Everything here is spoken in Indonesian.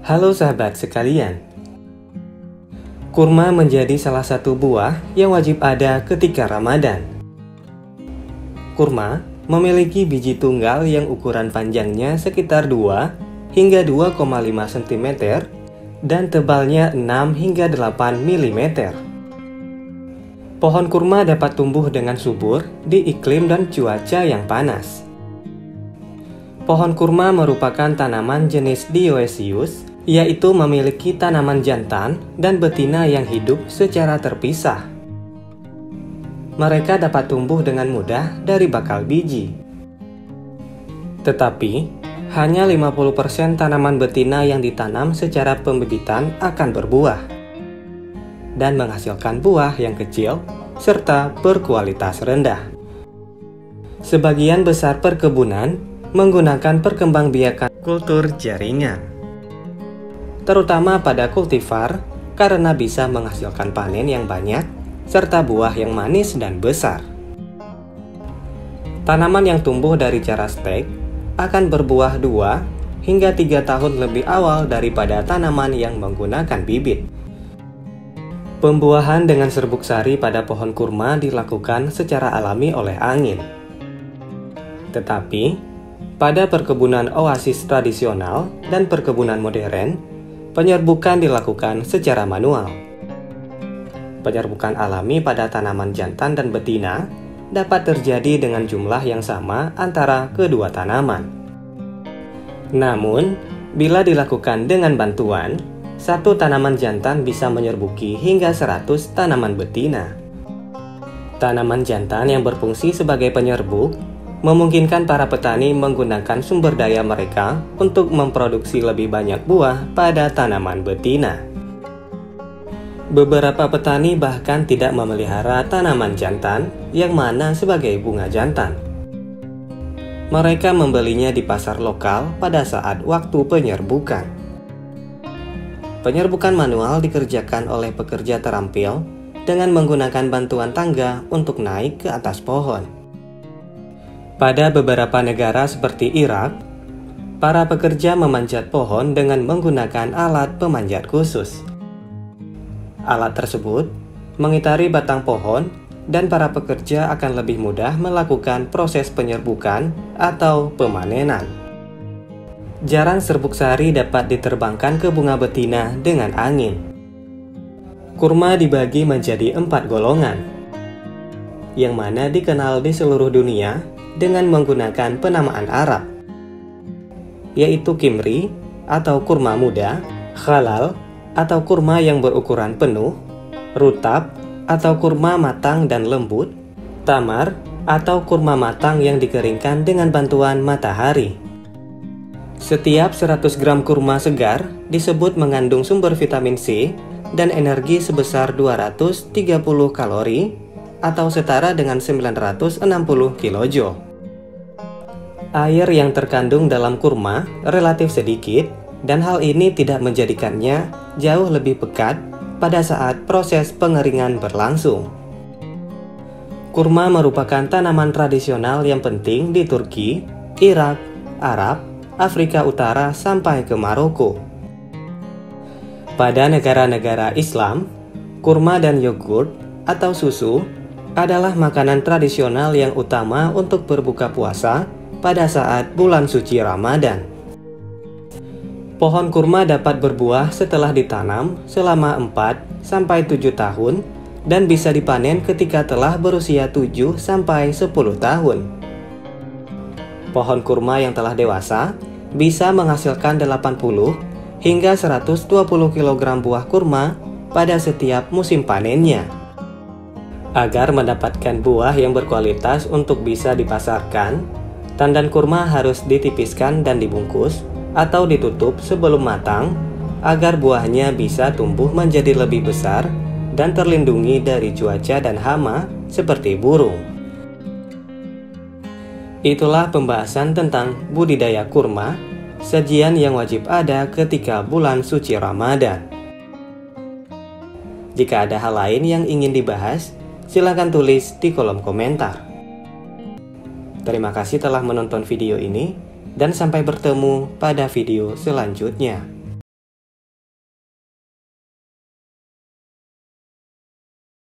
Halo sahabat sekalian. Kurma menjadi salah satu buah yang wajib ada ketika Ramadan. Kurma memiliki biji tunggal yang ukuran panjangnya sekitar 2 hingga 2,5 cm dan tebalnya 6 hingga 8 mm. Pohon kurma dapat tumbuh dengan subur di iklim dan cuaca yang panas. Pohon kurma merupakan tanaman jenis dioecious, yaitu memiliki tanaman jantan dan betina yang hidup secara terpisah. Mereka dapat tumbuh dengan mudah dari bakal biji. Tetapi, hanya 50% tanaman betina yang ditanam secara pembibitan akan berbuah dan menghasilkan buah yang kecil serta berkualitas rendah. Sebagian besar perkebunan menggunakan perkembangbiakan kultur jaringan, terutama pada kultivar, karena bisa menghasilkan panen yang banyak serta buah yang manis dan besar. Tanaman yang tumbuh dari cara stek akan berbuah 2 hingga 3 tahun lebih awal daripada tanaman yang menggunakan bibit. Pembuahan dengan serbuk sari pada pohon kurma dilakukan secara alami oleh angin. Tetapi, pada perkebunan oasis tradisional dan perkebunan modern, penyerbukan dilakukan secara manual. Penyerbukan alami pada tanaman jantan dan betina dapat terjadi dengan jumlah yang sama antara kedua tanaman. Namun, bila dilakukan dengan bantuan, satu tanaman jantan bisa menyerbuki hingga 100 tanaman betina. Tanaman jantan yang berfungsi sebagai penyerbuk memungkinkan para petani menggunakan sumber daya mereka untuk memproduksi lebih banyak buah pada tanaman betina. Beberapa petani bahkan tidak memelihara tanaman jantan yang mana sebagai bunga jantan. Mereka membelinya di pasar lokal pada saat waktu penyerbukan. Penyerbukan manual dikerjakan oleh pekerja terampil dengan menggunakan bantuan tangga untuk naik ke atas pohon. Pada beberapa negara seperti Irak, para pekerja memanjat pohon dengan menggunakan alat pemanjat khusus. Alat tersebut mengitari batang pohon dan para pekerja akan lebih mudah melakukan proses penyerbukan atau pemanenan. Jarang serbuk sari dapat diterbangkan ke bunga betina dengan angin. Kurma dibagi menjadi 4 golongan, yang mana dikenal di seluruh dunia dengan menggunakan penamaan Arab, yaitu kimri atau kurma muda, halal atau kurma yang berukuran penuh, rutab atau kurma matang dan lembut, tamar atau kurma matang yang dikeringkan dengan bantuan matahari. Setiap 100 gram kurma segar disebut mengandung sumber vitamin C dan energi sebesar 230 kalori atau setara dengan 960 kilojoule. Air yang terkandung dalam kurma relatif sedikit dan hal ini tidak menjadikannya jauh lebih pekat pada saat proses pengeringan berlangsung. Kurma merupakan tanaman tradisional yang penting di Turki, Irak, Arab, Afrika Utara sampai ke Maroko. Pada negara-negara Islam, kurma dan yogurt atau susu adalah makanan tradisional yang utama untuk berbuka puasa pada saat bulan suci Ramadan. Pohon kurma dapat berbuah setelah ditanam selama 4-7 tahun dan bisa dipanen ketika telah berusia 7-10 tahun. Pohon kurma yang telah dewasa bisa menghasilkan 80 hingga 120 kg buah kurma pada setiap musim panennya. Agar mendapatkan buah yang berkualitas untuk bisa dipasarkan, tandan kurma harus ditipiskan dan dibungkus atau ditutup sebelum matang agar buahnya bisa tumbuh menjadi lebih besar dan terlindungi dari cuaca dan hama seperti burung. Itulah pembahasan tentang budidaya kurma, sajian yang wajib ada ketika bulan suci Ramadan. Jika ada hal lain yang ingin dibahas, silakan tulis di kolom komentar. Terima kasih telah menonton video ini, dan sampai bertemu pada video selanjutnya.